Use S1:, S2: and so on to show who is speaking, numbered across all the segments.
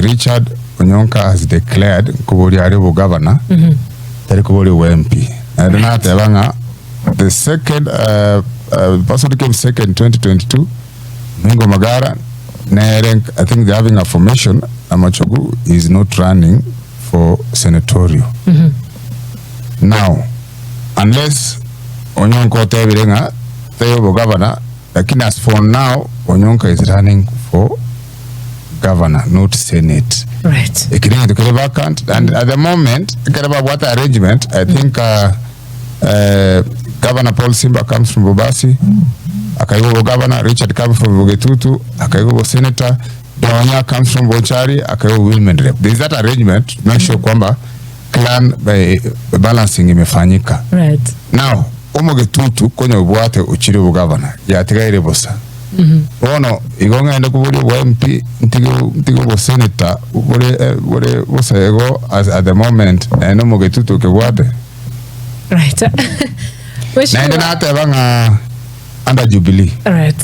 S1: Richard Onyonka has declared kubuli aribu governor, tari kubuli MP. I don't know tebanga the second person who came second 2022, Mungo Magara. I think they're having a formation. Amachogu is not running for senatorial. Now, unless Onyonka Tevirenga, Teyobo governor, lakini as for now, Onyonka is running for governor, not senate.
S2: Right.
S1: Vacant, and at the moment, what arrangement? I think Governor Paul Simba comes from Bobasi, Akaigo Governor Richard comes from Bogetutu, Akaigo Senator Donya comes from Bochari, Akaigo Women Rep. There is that arrangement to make sure kwamba clan by balancing imefanyika.
S2: Right.
S1: Now, Omogetutu kwenye ubuate uchiri governor ya tigaire bosa. Ono igonga enda kubuli MP ntigo senator bole bosa ego at the moment na no Mogetutu ke buate.
S2: Right.
S1: Na enda hata banga under Jubilee.
S2: Right.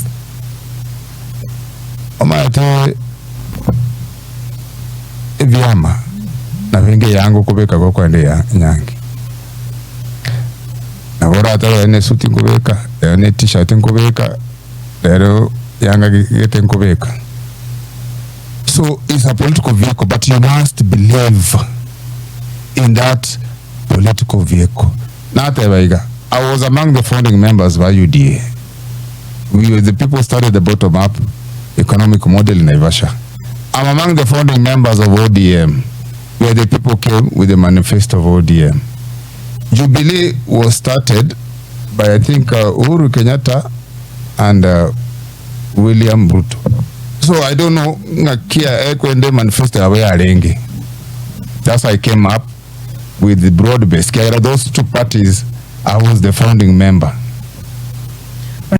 S1: Omate evyama na vinge yangu kubeka kwa ende ya nyangi. Na bora hata ene suti kubeka, ene t-shirt kubeka, ero yanga gete kubeka. So it's a political vehicle, but you must believe in that political vehicle. Not Ebaiga. I was among the founding members of UDA. We were the people started the bottom-up economic model in Naivasha. I'm among the founding members of ODM, where the people came with the manifesto of ODM. Jubilee was started by, I think, Uhuru Kenyatta and William Ruto. So I don't know, manifesto. That's why I came up with the broad base. Those two parties, I was the founding member.